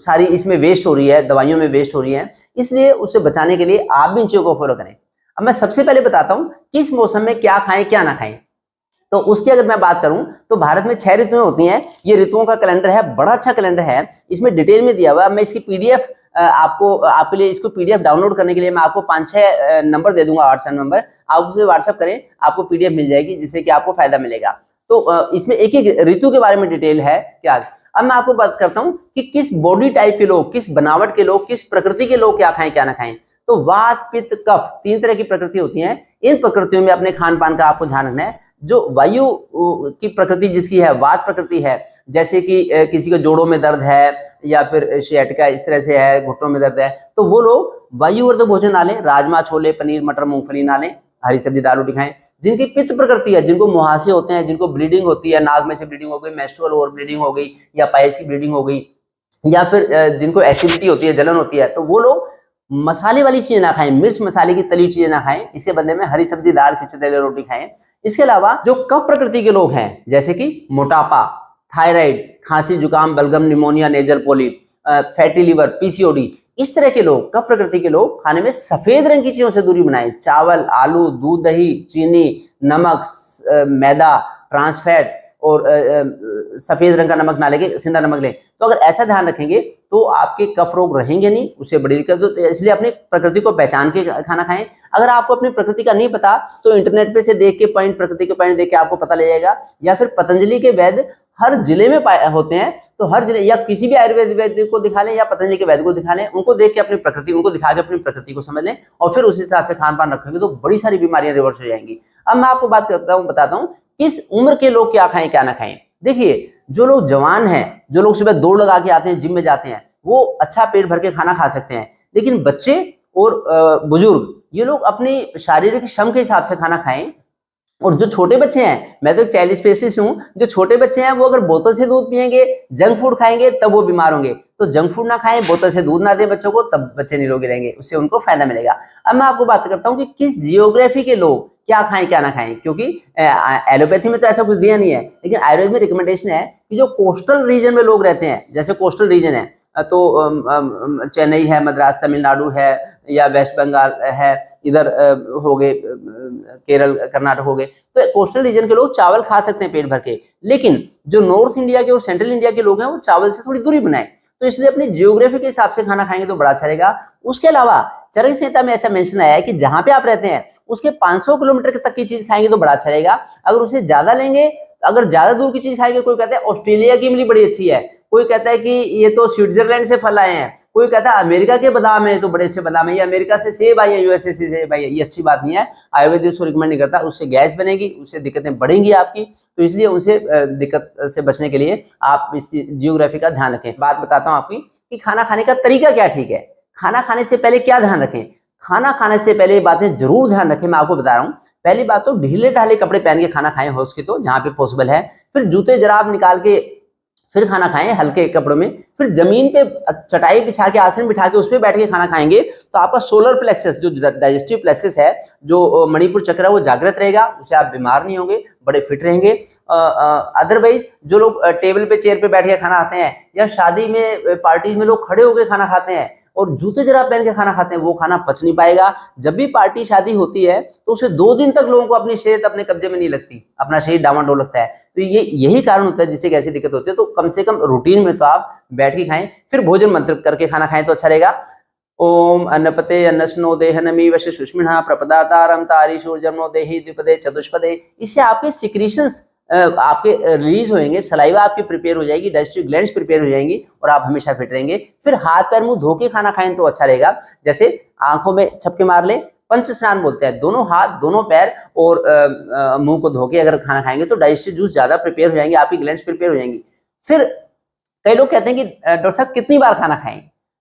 सारी इसमें वेस्ट हो रही है, दवाइयों में वेस्ट हो रही है। इसलिए उसे बचाने के लिए आप भी इन चीजों को फॉलो करें। अब मैं सबसे पहले बताता हूं किस मौसम में क्या खाएं, क्या ना खाएं। तो उसकी अगर मैं बात करूं तो भारत में 6 ऋतुएं होती हैं। ये ऋतुओं का कैलेंडर है, बड़ा अच्छा कैलेंडर है, इसमें डिटेल में दिया हुआ है। मैं इसकी PDF आपके लिए इसको PDF डाउनलोड करने के लिए मैं आपको 5-6 नंबर दे दूंगा, WhatsApp नंबर, आप उसे WhatsApp करें, आपको PDF मिल जाएगी, जिससे कि आपको फायदा मिलेगा। तो इसमें एक एक ऋतु के बारे में डिटेल है क्या। अब मैं आपको बात करता हूं कि किस बॉडी टाइप के लोग, किस बनावट के लोग, किस प्रकृति के लोग क्या खाएं, क्या ना खाएं। तो वात, पित्त, कफ, 3 तरह की प्रकृति होती है। इन प्रकृतियों में अपने खान पान का आपको ध्यान रखना है। जो वायु की प्रकृति जिसकी है, वात प्रकृति है, जैसे कि किसी को जोड़ों में दर्द है या फिर शियाटिका इस तरह से है, घुटनों में दर्द है, तो वो लोग वायुवर्धक भोजन ना लें, राजमा, छोले, पनीर, मटर, मूंगफली ना लें, हरी सब्जी, दाल रोटी खाएं। जिनकी पित्त प्रकृति है, जिनको मुहासे होते हैं, जिनको ब्लीडिंग होती है, नाक में से ब्लीडिंग हो गई, मेंस्ट्रुअल ओवर ब्लीडिंग हो गई, या पाइल्स की ब्लीडिंग हो गई, या फिर जिनको एसिडिटी होती है, जलन होती है, तो वो लोग मसाले वाली चीजें ना खाएं, मिर्च मसाले की तली चीजें ना खाएं। इसके बदले में हरी सब्जी, दाल, खिचड़ी दलिया रोटी खाएं। इसके अलावा जो कफ प्रकृति के लोग हैं, जैसे कि मोटापा, थायराइड, खांसी, जुकाम, बलगम, pneumonia, nasal polyp, fatty liver, PCOD, इस तरह के लोग, कफ प्रकृति के लोग, खाने में सफेद रंग की चीजों से दूरी बनाएं। चावल, आलू, दूध, दही, चीनी, नमक, मैदा, ट्रांसफैट और सफेद रंग का नमक ना लेके सिंधा नमक लें। तो अगर ऐसा ध्यान रखेंगे तो आपके कफ रोग रहेंगे नहीं, उससे बड़ी दिक्कत। तो इसलिए अपनी प्रकृति को पहचान के खाना खाएं। अगर आपको अपनी प्रकृति का नहीं पता तो इंटरनेट पे से देख के पॉइंट, प्रकृति के पॉइंट देख के आपको पता लग जाएगा, या फिर पतंजलि के वैद्य हर जिले में होते हैं, तो हर जिले या किसी भी आयुर्वेद वैद्य को दिखा लें या पतंजलि के वैद्य को दिखा लें, उनको देख के अपनी प्रकृति, उनको दिखा के अपनी प्रकृति को समझ लें और फिर उस हिसाब से खान पान रखेंगे तो बड़ी सारी बीमारियां रिवर्स हो जाएंगी। अब मैं आपको बात करता हूँ, बताता हूँ किस उम्र के लोग क्या खाएं, क्या ना खाएं। देखिए, जो लोग जवान हैं, जो लोग सुबह दौड़ लगा के आते हैं, जिम में जाते हैं, वो अच्छा पेट भर के खाना खा सकते हैं। लेकिन बच्चे और बुजुर्ग, ये लोग अपनी शारीरिक श्रम के हिसाब से खाना खाएं। और जो छोटे बच्चे हैं, मैं तो एक चाइल्ड स्पेशलिस्ट हूं, जो छोटे बच्चे हैं वो अगर बोतल से दूध पिएंगे, जंक फूड खाएंगे, तब वो बीमार होंगे। तो जंक फूड ना खाएं, बोतल से दूध ना दें बच्चों को, तब बच्चे निरोगी रहेंगे, उससे उनको फायदा मिलेगा। अब मैं आपको बात करता हूं कि किस जियोग्राफी के लोग क्या खाएं, क्या ना खाएं, क्योंकि एलोपैथी में तो ऐसा कुछ दिया नहीं है, लेकिन आयुर्वेद में रिकमेंडेशन है कि जो कोस्टल रीजन में लोग रहते हैं, जैसे कोस्टल रीजन है तो चेन्नई है, मद्रास, तमिलनाडु है, या वेस्ट बंगाल है, इधर हो गए केरल, कर्नाटक हो गए, तो कोस्टल रीजन के लोग चावल खा सकते हैं पेट भर के। लेकिन जो नॉर्थ इंडिया के और सेंट्रल इंडिया के लोग हैं वो चावल से थोड़ी दूरी बनाए। तो इसलिए अपनी जियोग्राफी के हिसाब से खाना खाएंगे तो बड़ा अच्छा रहेगा। उसके अलावा चरक संहिता में ऐसा मेंशन आया है कि जहां पे आप रहते हैं उसके 500 किलोमीटर तक की चीज खाएंगे तो बड़ा अच्छा रहेगा। अगर उसे ज्यादा लेंगे, अगर ज्यादा दूर की चीज खाएंगे, कोई कहता है ऑस्ट्रेलिया की इमली बड़ी अच्छी है, कोई कहता है कि ये तो स्विट्जरलैंड से फल आए हैं, कोई कहता है अमेरिका के बादाम है तो बड़े अच्छे बादाम है, या अमेरिका से सेब आई है, यूएसए से सेब आई है, ये अच्छी बात नहीं है। आयुर्वेद इसको रिकमेंड नहीं करता, उससे गैस बनेगी, उससे दिक्कतें बढ़ेंगी आपकी। तो इसलिए उनसे दिक्कत से बचने के लिए आप इस जियोग्राफी का ध्यान रखें। बात बताता हूँ आपकी कि खाना खाने का तरीका क्या ठीक है, खाना खाने से पहले क्या ध्यान रखें। खाना खाने से पहले ये बातें जरूर ध्यान रखें, मैं आपको बता रहा हूँ। पहली बात तो ढीले ढाले कपड़े पहन के खाना खाएं, हो सके तो जहां पे पॉसिबल है। फिर जूते जराब निकाल के फिर खाना खाएं हल्के कपड़ों में। फिर जमीन पे चटाई बिछा के, आसन बिठा के उस पर बैठ के खाना खाएंगे तो आपका सोलर प्लेक्सस, जो डाइजेस्टिव प्लेक्सस है, जो मणिपुर चक्र है, वो जागृत रहेगा, उससे आप बीमार नहीं होंगे, बड़े फिट रहेंगे। अदरवाइज जो लोग टेबल पे चेयर पे बैठ के खाना खाते हैं, या शादी में पार्टीज में लोग खड़े होकर खाना खाते हैं और जूते जराब पहन के खाना खाते हैं, वो खाना पच नहीं पाएगा। जब भी पार्टी शादी होती है तो उसे 2 दिन तक लोगों को अपनी सेहत अपने कब्जे में नहीं लगती, अपना शरीर डामाडोल लगता है। तो ये यही कारण होता है जिससे कैसी दिक्कत होती है। तो कम से कम रूटीन में तो आप बैठ के खाएं, फिर भोजन मंत्र करके खाना खाएं तो अच्छा रहेगा। ओम अन्नपते अन्नस्नो देहनमी वश सुष्मिणा प्रपदातारम तारी सूर्यमनो देहि द्विपदे चतुष्पदे। इससे आपके सिक्रीशंस आपके रिलीज होंगे, सलाइवा आपकी प्रिपेयर हो जाएगी, डाइजेस्टिव ग्लैंड्स प्रिपेयर हो जाएंगी और आप हमेशा फिट रहेंगे। फिर हाथ पैर मुंह धो के खाना खाएं तो अच्छा रहेगा। जैसे आंखों में छपके मार ले, पंच स्नान बोलते हैं, दोनों हाथ दोनों पैर और मुंह को धो के अगर खाना खाएंगे तो डाइजेस्टिव जूस ज्यादा प्रिपेयर हो जाएंगे, आपकी ग्लैंड्स प्रिपेयर हो जाएंगी। फिर कई लोग कहते हैं कि डॉक्टर साहब कितनी बार खाना खाएं,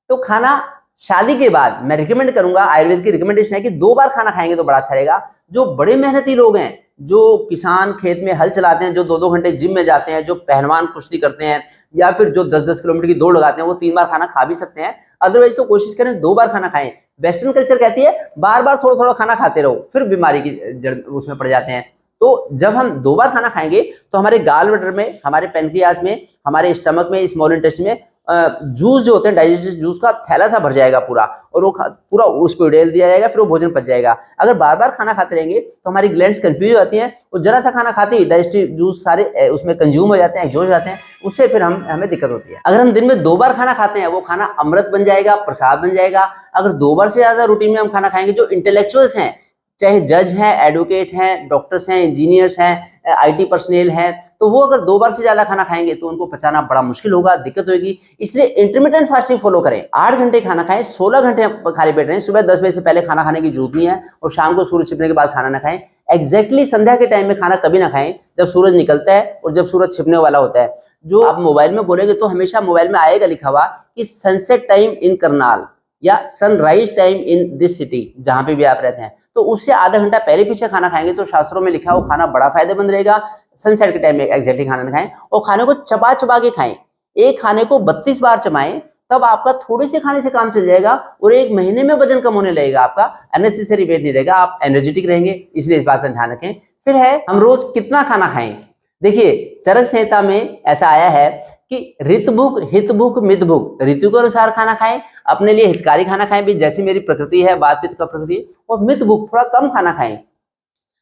तो खाना शादी के बाद मैं रिकमेंड करूंगा, आयुर्वेद की रिकमेंडेशन है कि 2 बार खाना खाएंगे तो बड़ा अच्छा रहेगा। जो बड़े मेहनती लोग हैं, जो किसान खेत में हल चलाते हैं, जो 2-2 घंटे जिम में जाते हैं, जो पहलवान कुश्ती करते हैं, या फिर जो 10-10 किलोमीटर की दौड़ लगाते हैं, वो 3 बार खाना खा भी सकते हैं। अदरवाइज तो कोशिश करें 2 बार खाना खाएं। वेस्टर्न कल्चर कहती है बार बार थोड़ा थोड़ा खाना खाते रहो, फिर बीमारी की जड़ उसमें पड़ जाते हैं। तो जब हम 2 बार खाना खाएंगे तो हमारे गाल ब्लैडर में, हमारे पेनक्रियास में, हमारे स्टमक में, स्मॉल इंटेस्टाइन में जूस जो होते हैं, डाइजेस्टिव जूस का थैला सा भर जाएगा पूरा, और वो पूरा उस पर उड़ेल दिया जाएगा, फिर वो भोजन पच जाएगा। अगर बार बार खाना खाते रहेंगे तो हमारी ग्लैंड्स कंफ्यूज हो जाती हैं, और जरा सा खाना खाते ही डाइजेस्टिव जूस सारे उसमें कंज्यूम हो जाते हैं, एग्जॉस्ट हो जाते हैं, उससे फिर हमें दिक्कत होती है। अगर हम दिन में 2 बार खाना खाते हैं, वो खाना अमृत बन जाएगा, प्रसाद बन जाएगा। अगर 2 बार से ज्यादा रूटीन में हम खाना खाएंगे, जो इंटेलेक्चुअल्स हैं, चाहे जज हैं, एडवोकेट हैं, डॉक्टर्स हैं, इंजीनियर्स हैं, आईटी पर्सनल हैं, तो वो अगर 2 बार से ज्यादा खाना खाएंगे तो उनको पचाना बड़ा मुश्किल होगा, दिक्कत होगी। इसलिए इंटरमिटेंट फास्टिंग फॉलो करें, 8 घंटे खाना खाएं, 16 घंटे खाली पेट रहें। सुबह 10 बजे से पहले खाना खाने की जरूरत नहीं है, और शाम को सूरज छिपने के बाद खाना ना खाएं। एग्जैक्टली संध्या के टाइम में खाना कभी ना खाएं, जब सूरज निकलता है और जब सूरज छिपने वाला होता है। जो आप मोबाइल में बोलेंगे तो हमेशा मोबाइल में आएगा लिखा हुआ कि सनसेट टाइम इन करनाल या sunrise time in this city, जहां पे भी आप रहते हैं, तो उससे आधा घंटा पहले पीछे खाना खाएंगे तो शास्त्रों में लिखा है वो खाना बड़ा फायदेमंद रहेगा। सनसेट के टाइम में एग्जैक्टली खाना ना खाएं, और खाने को चबा चबा के खाएं। एक खाने को 32 बार चबाएं, तब आपका थोड़े से खाने से काम चल जाएगा, और 1 महीने में वजन कम होने लगेगा, आपका अननेसेसरी वेट नहीं रहेगा, आप एनर्जेटिक रहेंगे। इसलिए इस बात का ध्यान रखें। फिर है हम रोज कितना खाना खाएं। देखिए चरक संहिता में ऐसा आया है कि ऋतभुक हितभुक मितभुक, ऋतु के अनुसार खाना खाएं, अपने लिए हितकारी खाना खाएं भी, जैसी मेरी प्रकृति है, वात पित्त का प्रकृति, और मितभुक थोड़ा कम खाना खाएं।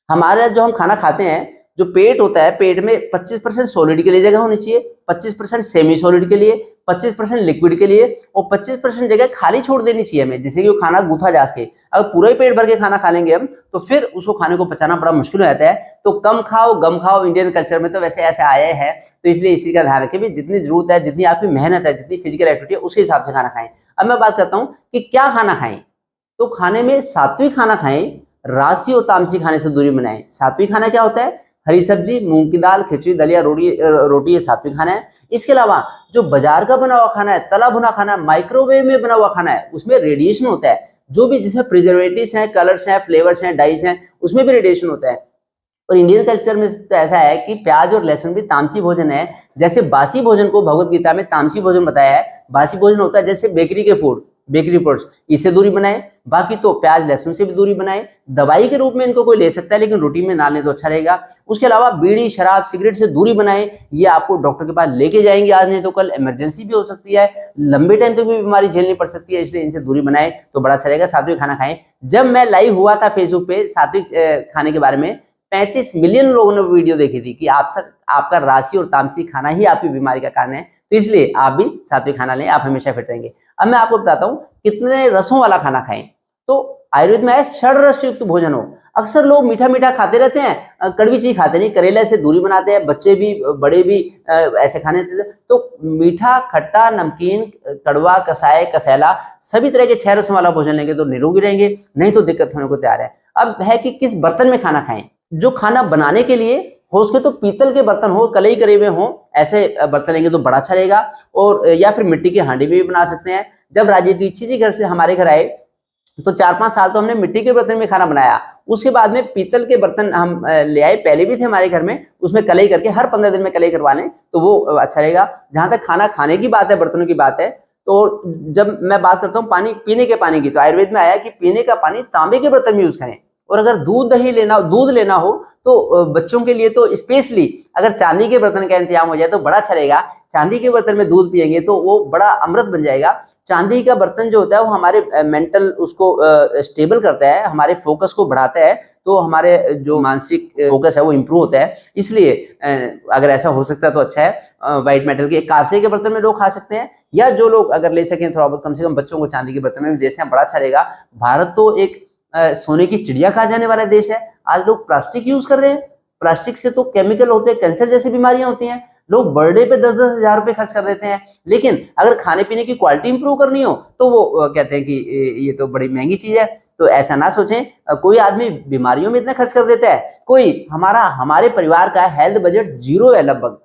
हमारा जो हम खाना खाते हैं, जो पेट होता है, पेट में 25% सॉलिड के लिए जगह होनी चाहिए, 25% सेमी सॉलिड के लिए, 25% लिक्विड के लिए, और 25% जगह खाली छोड़ देनी चाहिए हमें, जिससे कि वो खाना गूथा जा सके। अगर पूरा ही पेट भर के खाना खा लेंगे हम तो फिर उसको खाने को पचाना बड़ा मुश्किल हो जाता है। तो कम खाओ गम खाओ, इंडियन कल्चर में तो वैसे ऐसे आया है, तो इसलिए इसी का ध्यान रखें भी, जितनी जरूरत है, जितनी आपकी मेहनत है, जितनी फिजिकल एक्टिविटी है, उसके हिसाब से खाना खाएं। अब मैं बात करता हूँ कि क्या खाना खाएं। तो खाने में सात्विक खाना खाएं, राशि और तामसी खाने से दूरी बनाएं। सात्विक खाना क्या होता है? हरी सब्जी, मूंग की दाल, खिचड़ी, दलिया, रोटी, ये सात्विक खाना है। इसके अलावा जो बाजार का बना हुआ खाना है, तला भुना खाना, माइक्रोवेव में बना हुआ खाना है, उसमें रेडिएशन होता है। जो भी जिसमें प्रिजर्वेटिव्स हैं, कलर्स हैं, फ्लेवर्स हैं, डाइज हैं, उसमें भी रेडिएशन होता है। और इंडियन कल्चर में तो ऐसा है कि प्याज और लहसुन भी तामसी भोजन है। जैसे बासी भोजन को भगवत गीता में तामसी भोजन बताया है। बासी भोजन होता है जैसे बेकरी के फूड, बेकरी प्रोडक्ट्स, इससे दूरी बनाए। बाकी तो प्याज लहसुन से भी दूरी बनाए। दवाई के रूप में इनको कोई ले सकता है, लेकिन रूटीन में ना ले तो अच्छा रहेगा। उसके अलावा बीड़ी, शराब, सिगरेट से दूरी बनाए। ये आपको डॉक्टर के पास लेके जाएंगे आज नहीं तो कल, इमरजेंसी भी हो सकती है, लंबे टाइम तक भी बीमारी झेलनी पड़ सकती है, इसलिए इनसे दूरी बनाए तो बड़ा अच्छा रहेगा। सात्विक खाना खाएं। जब मैं लाइव हुआ था फेसबुक पे सात्विक खाने के बारे में, 35 मिलियन लोगों ने वीडियो देखी थी कि आपका राशि और तामसी खाना ही आपकी बीमारी का कारण है। तो इसलिए आप भी सात्विक खाना लें, आप हमेशा फिट रहेंगे। अब मैं आपको बताता हूँ कितने रसों वाला खाना खाएं। तो आयुर्वेद में है षड रस युक्त भोजन हो। अक्सर लोग मीठा मीठा खाते रहते हैं, कड़वी चीज खाते नहीं। करेला से दूरी बनाते हैं, बच्चे भी बड़े भी ऐसे खाने से। तो मीठा, खट्टा, नमकीन, कड़वा, कसाय, कसैला सभी तरह के 6 रसों वाला भोजन लेंगे तो निरोगी रहेंगे, नहीं तो दिक्कत होने को तैयार है। अब है कि किस बर्तन में खाना खाएं। जो खाना बनाने के लिए हो उसके तो पीतल के बर्तन हो, कलई करे हुए हो, ऐसे बर्तन लेंगे तो बड़ा अच्छा रहेगा। और या फिर मिट्टी की हांडी में भी बना सकते हैं। जब राजेश दीक्षित जी घर से हमारे घर आए तो 4-5 साल तो हमने मिट्टी के बर्तन में खाना बनाया। उसके बाद में पीतल के बर्तन हम ले आए, पहले भी थे हमारे घर में, उसमें कलई करके हर 15 दिन में कलई करवा लें तो वो अच्छा रहेगा। जहां तक खाना खाने की बात है, बर्तनों की बात है, तो जब मैं बात करता हूँ पानी पीने के पानी की, तो आयुर्वेद में आया कि पीने का पानी तांबे के बर्तन में यूज करें। और अगर दूध लेना हो तो बच्चों के लिए तो स्पेशली अगर चांदी के बर्तन का इंतजाम हो जाए तो बड़ा अच्छा रहेगा। चांदी के बर्तन में दूध पिएंगे तो वो बड़ा अमृत बन जाएगा। चांदी का बर्तन जो होता है वो हमारे मेंटल उसको स्टेबल करता है, हमारे फोकस को बढ़ाता है, तो हमारे जो मानसिक फोकस है वो इम्प्रूव होता है। इसलिए अगर ऐसा हो सकता है तो अच्छा है। व्हाइट मेटल के कांसे के बर्तन में लोग खा सकते हैं, या जो लोग अगर ले सकें थोड़ा बहुत, कम से कम बच्चों को चांदी के बर्तन में भी दे सकें, बड़ा अच्छा रहेगा। भारत तो एक सोने की चिड़िया कहा जाने वाला देश है। आज लोग प्लास्टिक यूज कर रहे हैं। प्लास्टिक से तो केमिकल होते हैं, कैंसर जैसी बीमारियां होती हैं। लोग बर्थडे पे 10-10 हजार रुपए खर्च कर देते हैं, लेकिन अगर खाने पीने की क्वालिटी इंप्रूव करनी हो तो वो कहते हैं कि ये तो बड़ी महंगी चीज है। तो ऐसा ना सोचें। कोई आदमी बीमारियों में इतना खर्च कर देता है, कोई हमारे परिवार का हेल्थ बजट 0 है लगभग।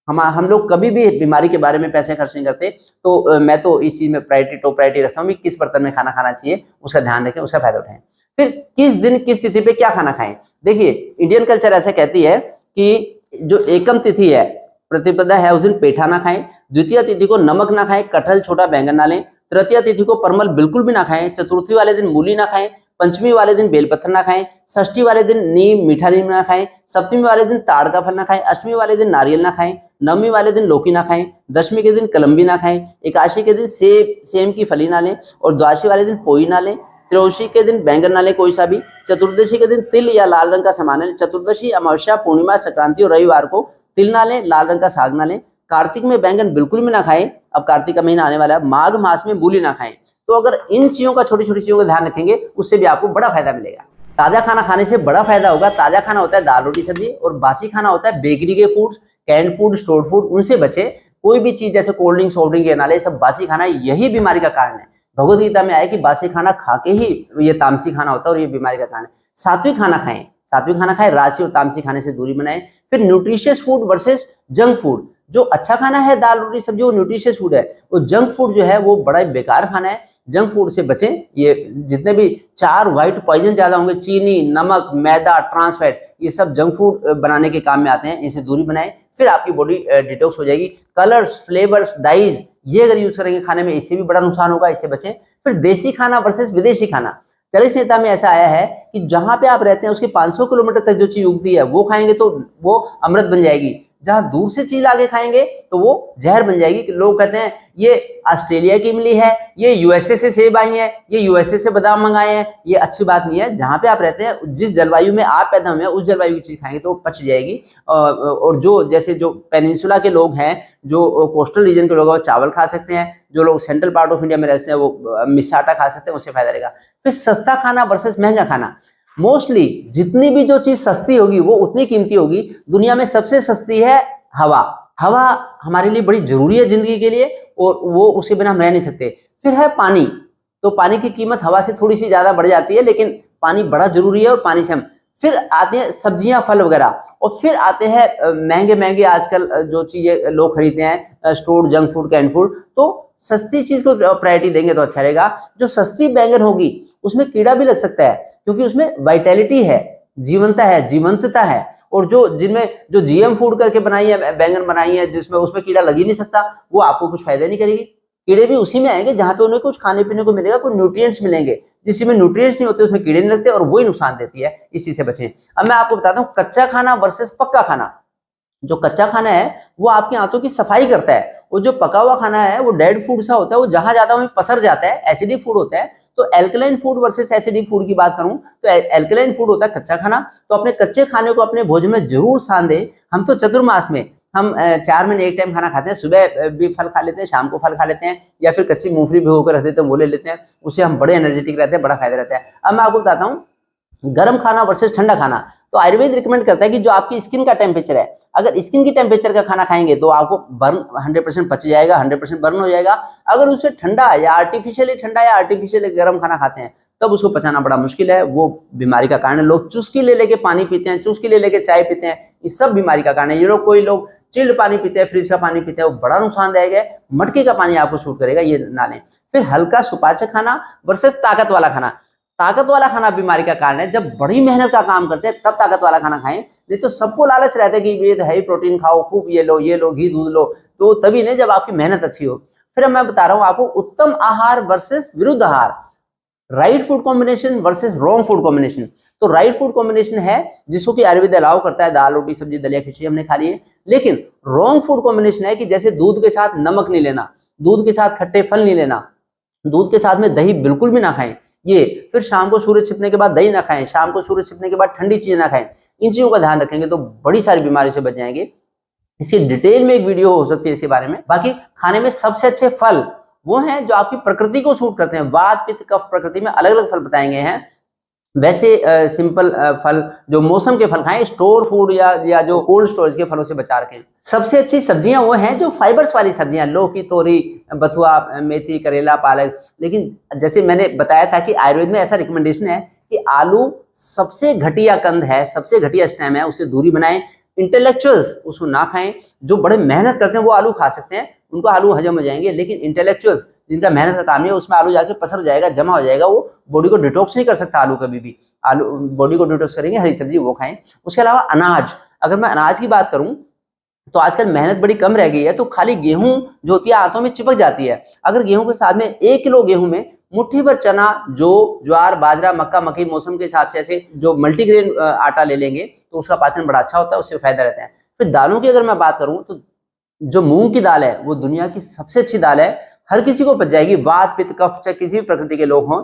हम लोग कभी भी बीमारी के बारे में पैसे खर्च नहीं करते। तो मैं तो इस चीज में टॉप प्रायोरिटी रखता हूँ कि किस बर्तन में खाना खाना चाहिए, उसका ध्यान रखें, उसका फायदा उठाएं। फिर किस दिन किस तिथि पे क्या खाना खाएं। देखिए, इंडियन कल्चर ऐसा कहती है कि जो एकम तिथि है, प्रतिपदा है, उस दिन पेठा ना खाएं। द्वितीय तिथि को नमक ना खाएं, कटहल, छोटा बैंगन ना लें। तृतीय तिथि को परमल बिल्कुल भी ना खाएं। चतुर्थी वाले दिन मूली ना खाएं। पंचमी वाले दिन बेलपत्र ना खाएं। षष्ठी वाले दिन मीठा नीम ना खाएं। सप्तमी वाले दिन ताड़ का फल ना खाएं। अष्टमी वाले दिन नारियल ना खाएं। नवमी वाले दिन लौकी ना खाएं। दशमी के दिन कलम्बी ना खाएं। एकादशी के दिन सेम की फली ना लें। और द्वादशी वाले दिन पोई ना लें। त्रयोदशी के दिन बैंगन ना लें कोई सा भी। चतुर्दशी के दिन तिल या लाल रंग का सामान लें। चतुर्दशी, अमावस्या, पूर्णिमा, संक्रांति और रविवार को तिल ना लें, लाल रंग का साग ना लें। कार्तिक में बैंगन बिल्कुल भी ना खाएं। अब कार्तिक का महीना आने वाला है। माघ मास में मूली ना खाएं। तो अगर इन चीजों का, छोटी छोटी चीजों का ध्यान रखेंगे, उससे भी आपको बड़ा फायदा मिलेगा। ताजा खाना खाने से बड़ा फायदा होगा। ताजा खाना होता है दाल, रोटी, सब्जी, और बासी खाना होता है बेकरी के foods, canned food, store food, उनसे बचे। कोई भी चीज जैसे कोल्ड ड्रिंक, सॉफ्ट ड्रिंक, ये ना ले, सब बासी खाना, यही बीमारी का कारण है। भगवत गीता में आया कि बासी खाना खा के ही ये तामसी खाना होता है और ये बीमारी का कारण है। सात्विक खाना खाएं, सात्विक खाना खाएं, राशि और तामसी खाने से दूरी बनाएं। फिर nutritious food versus junk food. जो अच्छा खाना है दाल, रोटी, सब्जी, वो न्यूट्रिशियस फूड है। वो जंक फूड जो है वो बड़ा ही बेकार खाना है। जंक फूड से बचें। ये जितने भी 4 व्हाइट पॉइजन ज्यादा होंगे, चीनी, नमक, मैदा, ट्रांस फैट, ये सब जंक फूड बनाने के काम में आते हैं, इनसे दूरी बनाएं। फिर आपकी बॉडी डिटॉक्स हो जाएगी। कलर्स, फ्लेवर्स, डाइज, ये अगर यूज करेंगे खाने में, इससे भी बड़ा नुकसान होगा, इससे बचें। फिर देसी खाना वर्सेस विदेशी खाना। चरक संहिता में ऐसा आया है कि जहां पे आप रहते हैं उसके 500 किलोमीटर तक जो चीज उगती है वो खाएंगे तो वो अमृत बन जाएगी। जहां दूर से चीज आगे खाएंगे तो वो जहर बन जाएगी। लोग कहते हैं ये ऑस्ट्रेलिया की इमली है, ये यूएसए से सेब आई है, ये यूएसए से बादाम मंगाए हैं। ये अच्छी बात नहीं है। जहां पे आप रहते हैं, जिस जलवायु में आप पैदा हुए हैं, उस जलवायु की चीज खाएंगे तो पच जाएगी। और जो जैसे जो पेनिनसुला के लोग हैं, जो कोस्टल रीजन के लोग हैं, वो चावल खा सकते हैं। जो लोग सेंट्रल पार्ट ऑफ इंडिया में रहते हैं वो मिस्सा आटा खा सकते हैं, उससे फायदा रहेगा। फिर सस्ता खाना वर्सेस महंगा खाना। मोस्टली जितनी भी जो चीज सस्ती होगी वो उतनी कीमती होगी। दुनिया में सबसे सस्ती है हवा। हवा हमारे लिए बड़ी जरूरी है जिंदगी के लिए, और वो उसके बिना हम रह नहीं सकते। फिर है पानी। तो पानी की कीमत हवा से थोड़ी सी ज्यादा बढ़ जाती है, लेकिन पानी बड़ा जरूरी है, और पानी से हम फिर आते हैं सब्जियां, फल वगैरह, और फिर आते हैं महंगे महंगे आजकल जो चीजें लोग खरीदते हैं, store junk food, canned food. तो सस्ती चीज को प्रायोरिटी देंगे तो अच्छा रहेगा। जो सस्ती बैंगन होगी उसमें कीड़ा भी लग सकता है, क्योंकि उसमें वाइटैलिटी है, जीवंतता है। और जो जीएम फूड करके बनाई है, बैंगन बनाई है, जिसमें उसमें कीड़ा लग ही नहीं सकता, वो आपको कुछ फायदा नहीं करेगी। कीड़े भी उसी में आएंगे जहां पे उन्हें कुछ खाने पीने को मिलेगा, कुछ न्यूट्रिएंट्स मिलेंगे। जिसमें न्यूट्रिएंट्स नहीं होते उसमें कीड़े नहीं लगते, और वही नुकसान देती है। इसी से बचें। अब मैं आपको बताता हूँ कच्चा खाना वर्सेस पक्का खाना। जो कच्चा खाना है वो आपकी आंतों की सफाई करता है, और जो पका हुआ खाना है वो डेड फूड सा होता है, वो जहां जाता है वहीं पसर जाता है, एसिडिक फूड होता है। तो alkaline food versus acidic food की बात करूं तो एल्कलाइन फूड होता है कच्चा खाना। तो अपने कच्चे खाने को अपने भोजन में जरूर स्थान दें। हम तो चतुर्मास में हम 4 महीने एक टाइम खाना खाते हैं। सुबह भी फल खा लेते हैं, शाम को फल खा लेते हैं, या फिर कच्ची मूंगफली भिगो कर रख देते हैं, वो ले लेते हैं। उससे हम बड़े एनर्जेटिक रहते हैं, बड़ा फायदा रहता है। अब मैं आपको बताता हूँ गर्म खाना वर्सेस ठंडा खाना, तो आयुर्वेद रिकमेंड करता है कि जो आपकी स्किन का टेम्परेचर है, अगर स्किन की टेम्परेचर का खाना खाएंगे तो आपको बर्न 100% पच जाएगा, 100% बर्न हो जाएगा। अगर उसे ठंडा या आर्टिफिशियली गर्म खाना खाते हैं तब उसको पचाना बड़ा मुश्किल है, वो बीमारी का कारण है। लोग चुस्की ले लेके पानी पीते हैं, चुस्की ले लेके चाय पीते हैं, ये सब बीमारी का कारण है। ये लोग, कोई लोग चिल्ड पानी पीते हैं, फ्रिज का पानी पीते हैं, वो बड़ा नुकसानदायक है। मटके का पानी आपको सूट करेगा, ये ना लें। फिर हल्का सुपाच्य खाना वर्सेस ताकत वाला खाना। ताकत वाला खाना बीमारी का कारण है। जब बड़ी मेहनत का काम करते हैं तब ताकत वाला खाना खाएं, नहीं तो सबको लालच रहता है कि ये हाई प्रोटीन खाओ, खूब ये लो, घी दूध लो, तो तभी नहीं जब आपकी मेहनत अच्छी हो। फिर मैं बता रहा हूं आपको उत्तम आहार वर्सेस विरुद्ध आहार, right food combination versus wrong food combination. तो राइट फूड कॉम्बिनेशन है जिसको कि आयुर्वेद अलाउ करता है, दाल रोटी सब्जी दलिया खिचड़ी हमने खा ली है। लेकिन रॉन्ग फूड कॉम्बिनेशन है कि जैसे दूध के साथ नमक नहीं लेना, दूध के साथ खट्टे फल नहीं लेना, दूध के साथ में दही बिल्कुल भी ना खाएं, ये फिर शाम को सूरज छिपने के बाद दही ना खाएं, शाम को सूरज छिपने के बाद ठंडी चीजें ना खाएं। इन चीजों का ध्यान रखेंगे तो बड़ी सारी बीमारी से बच जाएंगे। इसकी डिटेल में एक वीडियो हो सकती है इसके बारे में। बाकी खाने में सबसे अच्छे फल वो हैं जो आपकी प्रकृति को सूट करते हैं। वात पित्त कफ प्रकृति में अलग अलग फल बताए गए हैं। वैसे सिंपल फल जो मौसम के फल खाएं, स्टोर फूड या जो कोल्ड स्टोरेज के फलों से बचा रखें। सबसे अच्छी सब्जियां वो हैं जो फाइबर्स वाली सब्जियां, लौकी, तोरी, बथुआ, मेथी, करेला, पालक। लेकिन जैसे मैंने बताया था कि आयुर्वेद में ऐसा रिकमेंडेशन है कि आलू सबसे घटिया कंद है, सबसे घटिया स्टेम है, उससे दूरी बनाएं। इंटेलेक्चुअल्स उसको ना खाएं। जो बड़े मेहनत करते हैं वो आलू खा सकते हैं, उनको आलू हजम हो जाएंगे, लेकिन इंटेलेक्चुअल्स जिनका मेहनत का काम है उसमें आलू जाके पसर जाएगा, जमा हो जाएगा, वो बॉडी को डिटॉक्स नहीं कर सकता आलू कभी भी। आलू बॉडी को डिटॉक्स करेंगे, हरी सब्जी वो खाएं। उसके अलावा अनाज, अगर मैं अनाज की बात करूं तो आजकल मेहनत बड़ी कम रह गई है, तो खाली गेहूं जो होती है हाथों में चिपक जाती है। अगर गेहूं के साथ में 1 किलो गेहूं में मुट्ठी भर चना, जो ज्वार, बाजरा, मक्का, मकई मौसम के हिसाब से ऐसे जो मल्टीग्रेन आटा ले लेंगे तो उसका पाचन बड़ा अच्छा होता है, उससे फायदा रहता है। फिर दालों की अगर मैं बात करूं तो जो मूंग की दाल है वो दुनिया की सबसे अच्छी दाल है, हर किसी को पच जाएगी। वात पित्त कफ चाहे किसी भी प्रकृति के लोग हों,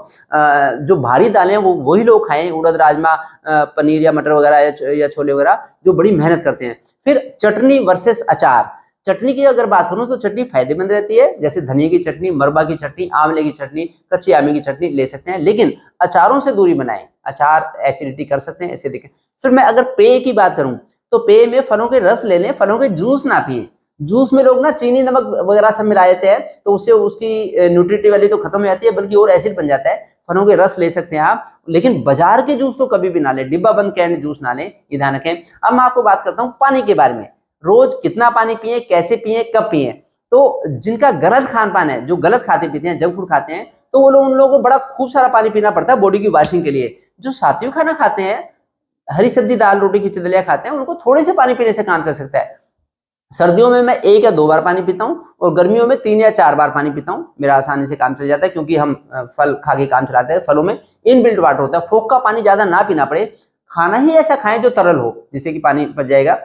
जो भारी दालें हैं वो वही लोग खाएं, उड़द, राजमा, पनीर या मटर वगैरह या छोले वगैरह, जो बड़ी मेहनत करते हैं। फिर चटनी वर्सेस अचार। चटनी की अगर बात करूं तो चटनी फायदेमंद रहती है, जैसे धनिया की चटनी, मरबा की चटनी, आंवले की चटनी, कच्ची आमे की चटनी ले सकते हैं, लेकिन अचारों से दूरी बनाएं। अचार एसिडिटी कर सकते हैं, ऐसे देखें। फिर मैं अगर पेय की बात करूं तो पेय में फलों के रस ले लें, फलों के जूस ना पिए। जूस में लोग ना चीनी नमक वगैरह सब मिला देते हैं, तो उससे उसकी न्यूट्रिटिव वैल्यू तो खत्म हो जाती है, बल्कि और एसिड बन जाता है। फलों के रस ले सकते हैं आप, लेकिन बाजार के जूस तो कभी भी ना लें, डिब्बा बंद कैन जूस ना लें, ये ध्यान रखें। अब मैं आपको बात करता हूँ पानी के बारे में। रोज कितना पानी पिए, कैसे पिए, कब पिए। तो जिनका गलत खान पान है, जो गलत खाते पीते हैं, जंक फूड खाते हैं, तो वो लोग, उन लोगों को बड़ा खूब सारा पानी पीना पड़ता है बॉडी की वॉशिंग के लिए। जो सात्विक खाना खाते हैं, हरी सब्जी, दाल, रोटी, खिचड़ी, दलिया खाते हैं, उनको थोड़े से पानी पीने से काम कर सकता है। सर्दियों में मैं 1 या 2 बार पानी पीता हूँ और गर्मियों में 3 या 4 बार पानी पीता हूँ। मेरा आसानी से काम चल जाता है, क्योंकि हम फल खा के काम चलाते हैं। फलों में इनबिल्ट वाटर होता है, फोक का पानी ज्यादा ना पीना पड़े। खाना ही ऐसा खाएं जो तरल हो, जिससे कि पानी पच जाएगा।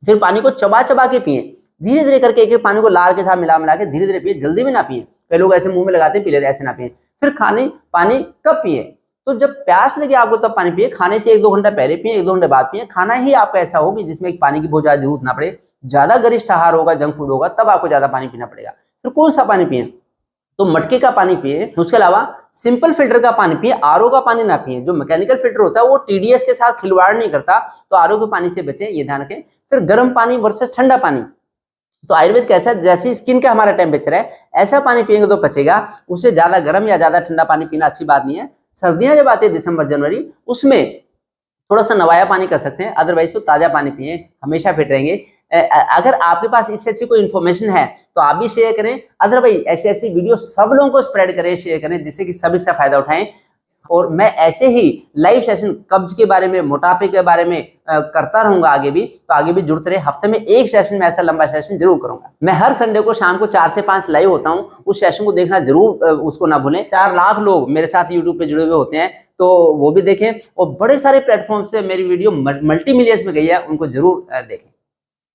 फिर पानी को चबा चबा के पिए, धीरे धीरे करके एक एक पानी को लार के साथ मिला मिला के धीरे धीरे पिए, जल्दी भी ना पिए। कई लोग ऐसे मुंह में लगाते पी लेते, ऐसे ना पिए। फिर पानी कब पिए, तो जब प्यास लगे आपको तब पानी पिए। खाने से 1-2 घंटा पहले पिए, 1-2 घंटे बाद पिए। खाना ही आपका ऐसा हो कि जिसमें पानी की बहुत ज्यादा जरूरत ना पड़े। ज्यादा गरिष्ठ आहार होगा, जंक फूड होगा, तब आपको ज्यादा पानी पीना पड़ेगा। फिर कौन सा पानी पिए, तो मटके का पानी पिए। उसके अलावा सिंपल फिल्टर का पानी पिए, आरओ का पानी ना पिए। जो मैकेनिकल फिल्टर होता है वो टीडीएस के साथ खिलवाड़ नहीं करता, तो आरओ के पानी से बचें, ये ध्यान रखें। फिर गर्म पानी वर्सेस ठंडा पानी। तो आयुर्वेद कैसा, जैसे स्किन का हमारा टेम्परेचर है ऐसा पानी पिएंगे तो पचेगा। उससे ज्यादा गर्म या ज्यादा ठंडा पानी पीना अच्छी बात नहीं है। सर्दियां जब आती है दिसंबर जनवरी, उसमें थोड़ा सा नवाया पानी कर सकते हैं, अदरवाइज तो ताजा पानी पिए, हमेशा फिट रहेंगे। अगर आपके पास इससे अच्छी कोई इन्फॉर्मेशन है तो आप भी शेयर करें, अदरवाइज ऐसी ऐसी वीडियो सब लोगों को स्प्रेड करें, शेयर करें, जिससे कि सब इसका फायदा उठाएं। और मैं ऐसे ही लाइव सेशन कब्ज के बारे में, मोटापे के बारे में करता रहूंगा आगे भी, तो आगे भी जुड़ते रहे। हफ्ते में 1 सेशन में ऐसा लंबा सेशन जरूर करूंगा। मैं हर संडे को शाम को 4 से 5 लाइव होता हूं, उस सेशन को देखना जरूर, उसको ना भूलें। 4 लाख लोग मेरे साथ यूट्यूब पे जुड़े हुए होते हैं, तो वो भी देखें। और बड़े सारे प्लेटफॉर्म से मेरी वीडियो मल्टी मिलियंस में गई है, उनको जरूर देखें।